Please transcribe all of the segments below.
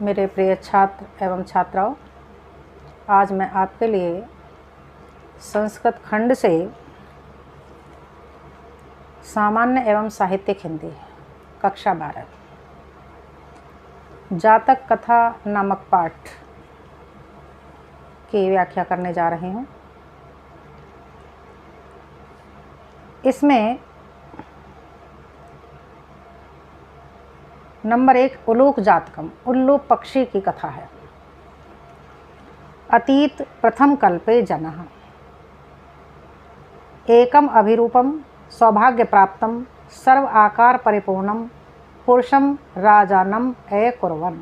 मेरे प्रिय छात्र एवं छात्राओं, आज मैं आपके लिए संस्कृत खंड से सामान्य एवं साहित्यिक हिंदी कक्षा 12 जातक कथा नामक पाठ की व्याख्या करने जा रही हूँ। इसमें नंबर 1 उलूक जातकम, उल्लू पक्षी की कथा है। अतीत प्रथम कल्पे जनः एकम अभिरूपम सौभाग्य प्राप्तम सर्व आकार परिपूर्णम पुरुषम राजानम अकुर्वन्।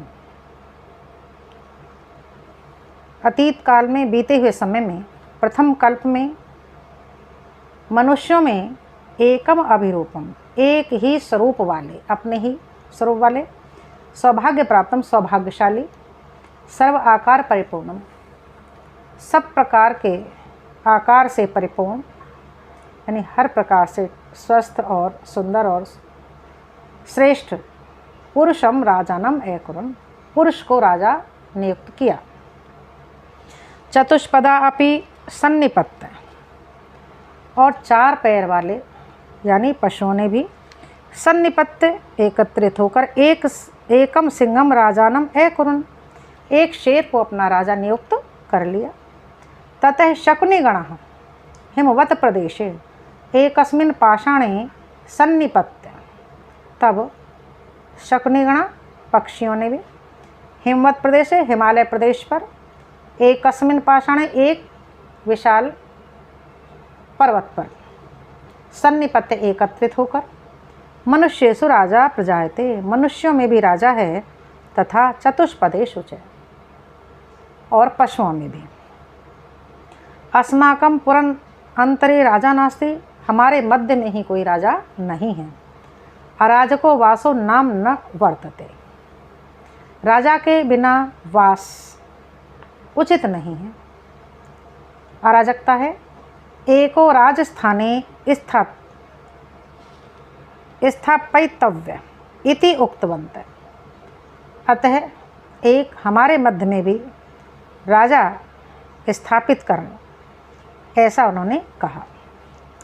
अतीत काल में बीते हुए समय में प्रथम कल्प में मनुष्यों में एकम अभिरूपम, एक ही स्वरूप वाले, अपने ही स्वरूप वाले, सौभाग्य प्राप्तम, सौभाग्यशाली, सर्व आकार परिपूर्णम, सब प्रकार के आकार से परिपूर्ण, यानी हर प्रकार से स्वस्थ और सुंदर और श्रेष्ठ, पुरुषम राजानम अकुर्वन्, पुरुष को राजा नियुक्त किया। चतुष्पदा अपि सन्निपत्त, और 4 पैर वाले यानी पशुओं ने भी सन्निपत्त एकत्रित होकर एकम सिंहम राजानम अकुर्वन्, एक शेर को अपना राजा नियुक्त कर लिया। ततः शकुनिगणः हिमवत प्रदेशे एकस्मिन् पाषाणे सन्निपत्य, तब शकुनिगण पक्षियों ने भी हिमवत प्रदेश, हिमालय प्रदेश पर, एकस्मिन् पाषाणे, एक विशाल पर्वत पर, सन्निपत्य एकत्रित होकर, मनुष्येषु राजा प्रजायते, मनुष्यों में भी राजा है, तथा चतुष्पदेषु च, और पशुओं में भी। अस्माकं पुरन अंतरे राजा नास्ति, हमारे मध्य में ही कोई राजा नहीं है। अराजको वासो नाम न वर्तते, राजा के बिना वास उचित नहीं है, अराजकता है। एको राजस्थाने स्थापयितव्य इति उक्तवन्तः, अतः एक हमारे मध्य में भी राजा स्थापित करना, ऐसा उन्होंने कहा।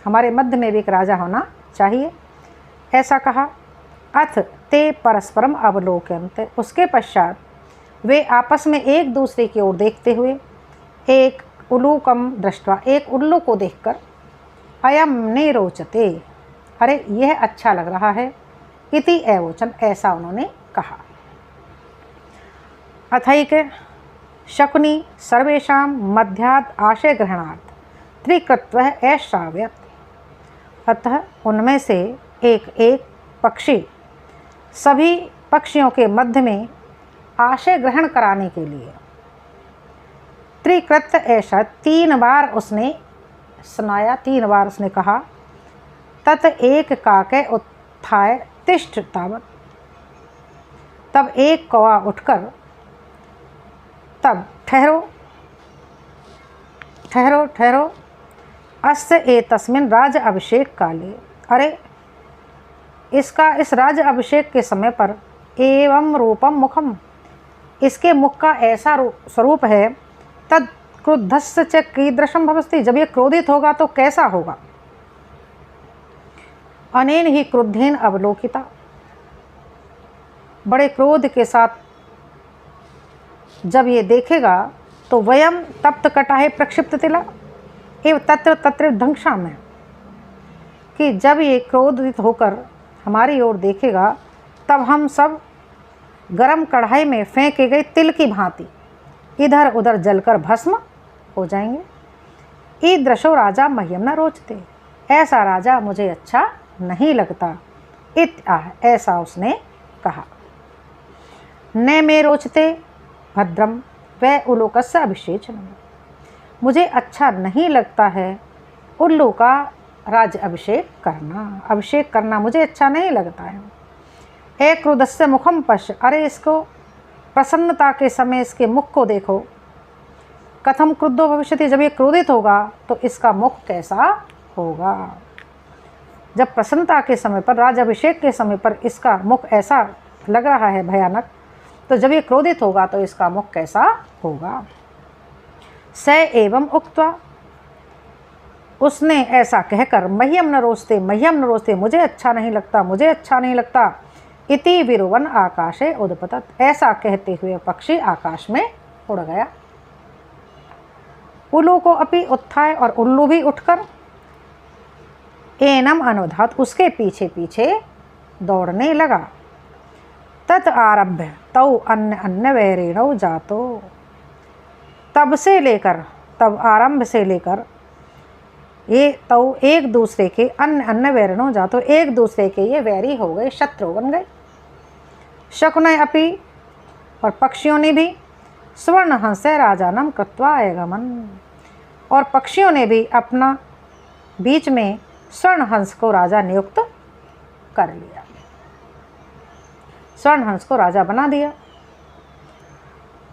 हमारे मध्य में भी एक राजा होना चाहिए, ऐसा कहा। अथ ते परस्परम अवलोकयन्ते, उसके पश्चात वे आपस में एक दूसरे की ओर देखते हुए, एक उलूकम दृष्ट्वा, एक उल्लू को देखकर, अयम ने रोचते, अरे यह अच्छा लग रहा है, इति एवोचन, ऐसा उन्होंने कहा। अथैक शकुनि सर्वेषां मध्यात् आशय ग्रहणार्थ त्रिकृत्वः अश्राव्यत्, अतः उनमें से एक एक पक्षी सभी पक्षियों के मध्य में आशय ग्रहण कराने के लिए त्रिकृत ऐसा 3 बार उसने सुनाया, 3 बार उसने कहा। तत एक काके उत्थाय तिष्ठ तावत्, तब एक कौवा उठकर, तब ठहरो ठहरो ठहरो, अस्य एतस्मिन् राज्य अभिषेक काले, अरे इसका इस राज्य अभिषेक के समय पर, एवं रूपम मुखम, इसके मुख का ऐसा स्वरूप है, तद क्रुद्धस्य च कीदृशं भवति, जब ये क्रोधित होगा तो कैसा होगा। अनेन ही क्रुद्धेन अवलोकिता, बड़े क्रोध के साथ जब ये देखेगा तो वयम तप्त कटाहे प्रक्षिप्त तिला एव तत्र तत्र ध्वंसामः, कि जब ये क्रोधित होकर हमारी ओर देखेगा तब हम सब गरम कढ़ाई में फेंके गए तिल की भांति इधर उधर जलकर भस्म हो जाएंगे। ईदृशो राजा मह्यम न रोचते, ऐसा राजा मुझे अच्छा नहीं लगता। इत्याह, ऐसा उसने कहा। न मे रोचते भद्रम व उलूकस्य अभिषेचनम, मुझे अच्छा नहीं लगता है उल्लू का राज्य अभिषेक करना मुझे अच्छा नहीं लगता है। एक क्रुद्धस्य मुखम पश्य, अरे इसको प्रसन्नता के समय इसके मुख को देखो। कथम क्रुद्धो भविष्यति, जब ये क्रोधित होगा तो इसका मुख कैसा होगा। जब प्रसन्नता के समय पर, राज अभिषेक के समय पर इसका मुख ऐसा लग रहा है भयानक, तो जब ये क्रोधित होगा तो इसका मुख कैसा होगा। स एवं उक्त्वा, उसने ऐसा कहकर, मह्यम न रोस्ते, मह्यम न रोस्ते, मुझे अच्छा नहीं लगता, मुझे अच्छा नहीं लगता, इति विरुवन आकाशे उद्पतत, ऐसा कहते हुए पक्षी आकाश में उड़ गया। उल्लू को अपि उत्थाय, और उल्लू भी उठकर एनम अनुधात, उसके पीछे पीछे दौड़ने लगा। तत् आरभ्य तौ अन्य अन्य वैरिणौ जातो, तब से लेकर, तब आरंभ से लेकर ये तौ एक दूसरे के, अन्य अन्य वैरिणौ जातो, एक दूसरे के ये वैरी हो गए, शत्रु बन गए। शकुनय अपि, और पक्षियों ने भी, स्वर्ण हंस राजानम कृत्वा आगमन, और पक्षियों ने भी अपना बीच में स्वर्ण हंस को राजा नियुक्त कर लिया, स्वर्ण हंस को राजा बना दिया।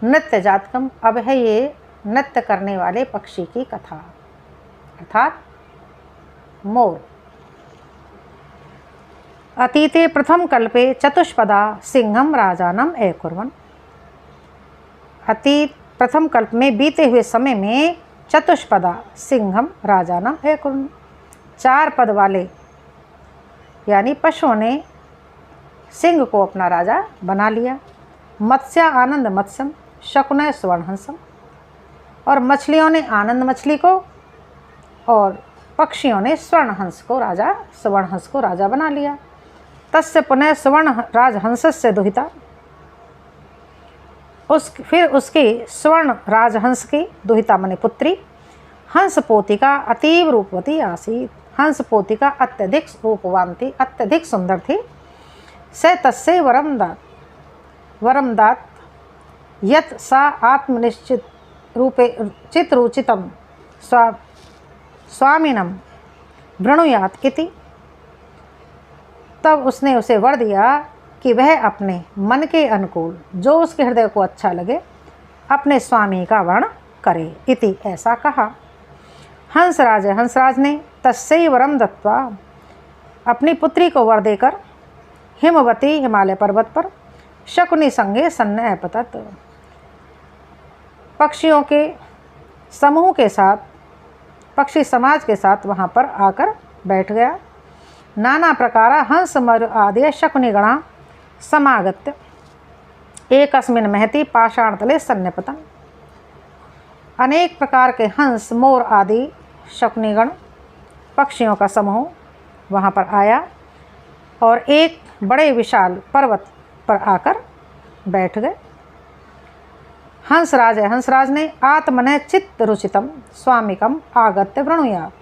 नृत्य जातकम, अब है ये नृत्य करने वाले पक्षी की कथा, अर्थात मोर। अतीते प्रथम कल्पे चतुष्पदा सिंहम राजानम अकुर्वन्, अतीत प्रथम कल्प में बीते हुए समय में चतुष्पदा सिंहम राजानम अकुर्वन्, 4 पद वाले यानी पशुओं ने सिंह को अपना राजा बना लिया। मत्स्य आनंद मत्स्यम, शकुनय स्वर्णहंसम, और मछलियों ने आनंद मछली को और पक्षियों ने स्वर्णहंस को राजा, स्वर्णहंस को राजा बना लिया। तस्य पुनः स्वर्ण राजहंसस्य दुहिता, फिर उसकी स्वर्ण राजहंस की दुहिता मने पुत्री, हंस पोतिका अतीव रूपवती आसीत, हंस पोतिका अत्यधिक रूपवान थी, अत्यधिक सुंदर थी। स तस्से वरम दात यत सा आत्मनिश्चित रूपे चित्रुचितम स्वामिनम वृणुयात इति, तब उसने उसे वर दिया कि वह अपने मन के अनुकूल, जो उसके हृदय को अच्छा लगे, अपने स्वामी का वर्ण करे, इति ऐसा कहा। हंसराज ने तस्यै वरम दत्वा, अपनी पुत्री को वर देकर, हिमवती हिमालय पर्वत पर, शकुनी संगे सन्न अपतत, पक्षियों के समूह के साथ, पक्षी समाज के साथ वहाँ पर आकर बैठ गया। नाना प्रकार हंस मरु आदि शकुनिगणा समागत्य एकस्मिन् महति पाषाणतले सन्निपतन्, अनेक प्रकार के हंस मोर आदि शकुनिगण पक्षियों का समूह वहाँ पर आया और एक बड़े विशाल पर्वत पर आकर बैठ गए। हंसराज ने आत्मने चित्त रुचितम स्वामिकम आगत्य वृणुयात्,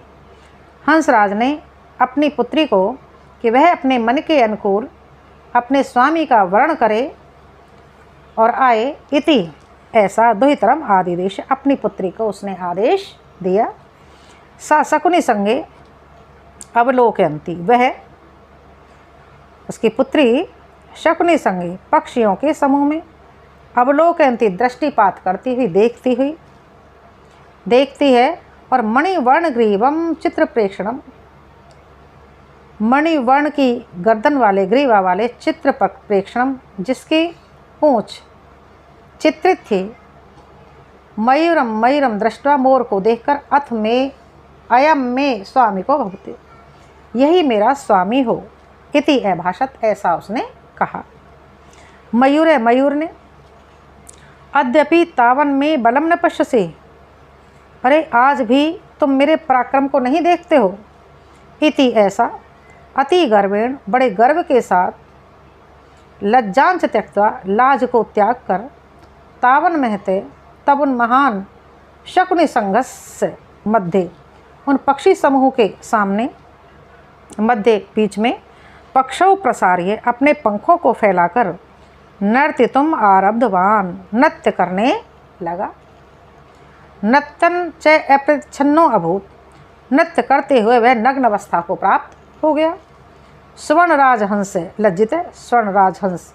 हंसराज ने अपनी पुत्री को कि वह अपने मन के अनुकूल अपने स्वामी का वर्ण करे और आए, इति ऐसा दुहितरम आदिदेश, अपनी पुत्री को उसने आदेश दिया। सा शकुनि संगे अवलोकयन्ती, वह उसकी पुत्री शकुनि संगे पक्षियों के समूह में अवलोकयन्ती, दृष्टिपात करती हुई, देखती है। और मणिवर्ण ग्रीवम चित्र प्रेक्षणम, मणिवर्ण की गर्दन वाले ग्रीवा वाले चित्र प्रेक्षणम, जिसकी पूंछ चित्रित थी, मयूरम दृष्टवा, मोर को देखकर, अथ में अयम में स्वामी को भवति, यही मेरा स्वामी हो, इति अभाषत, ऐसा उसने कहा। मयूर ने अद्यपि तावन में बलम न पश्यसे, अरे आज भी तुम मेरे पराक्रम को नहीं देखते हो, इति ऐसा अति गर्वेण, बड़े गर्व के साथ, लज्जांच त्यक्त्वा, लाज को त्याग कर, तावन महते, तब उन महान शकुनि संघस्य मध्य, उन पक्षी समूह के सामने मध्य बीच में, पक्षौ प्रसार्य, अपने पंखों को फैलाकर, नर्तितुम आरब्धवान, नृत्य करने लगा। नर्तन च अप्रच्छन्नो अभूत, नृत्य करते हुए वह नग्न अवस्था को प्राप्त हो गया। स्वर्ण राजहंस लज्जित, स्वर्ण राजहंस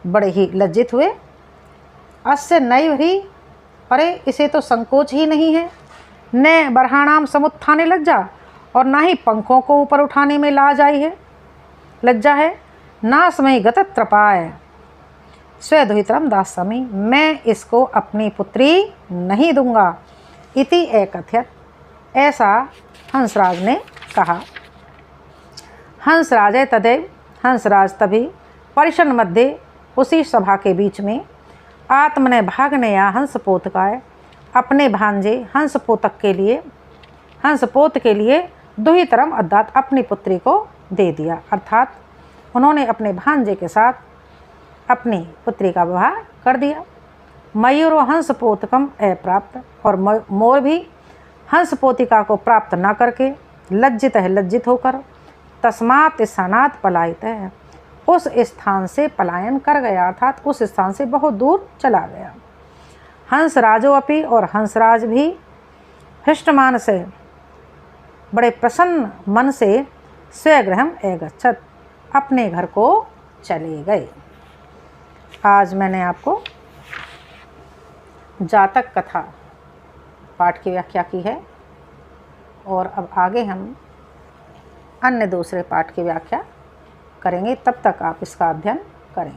बड़े ही लज्जित हुए। अस्य नैव ही, अरे इसे तो संकोच ही नहीं है, न बरहाणाम समुत्थाने लज्जा, और ना ही पंखों को ऊपर उठाने में लाज आई है, लज्जा है। नासमयी गत त्रपाय, स्वदुहितरम दास्यामि, मैं इसको अपनी पुत्री नहीं दूंगा। इति एकथयत्, ऐसा हंसराज ने कहा। हंसराज तदैव, हंसराज तभी परिषद मध्य, उसी सभा के बीच में, आत्मने भागनया हंसपोतकाय, अपने भांजे हंसपोत के लिए दुहितरम अर्थात अपनी पुत्री को दे दिया। अर्थात उन्होंने अपने भांजे के साथ अपनी पुत्री का विवाह कर दिया। मयूरो हंसपोतकम अप्राप्त, और मोर भी हंसपोतिका को प्राप्त न करके लज्जित होकर तस्मात् स्थानात् पलायित है, उस स्थान से पलायन कर गया, अर्थात उस स्थान से बहुत दूर चला गया। हंसराजो अपि, और हंसराज भी हृष्टमान से बड़े प्रसन्न मन से स्वगृहम अगच्छत्, अपने घर को चले गए। आज मैंने आपको जातक कथा पाठ की व्याख्या की है, और अब आगे हम अन्य दूसरे पाठ की व्याख्या करेंगे। तब तक आप इसका अध्ययन करें।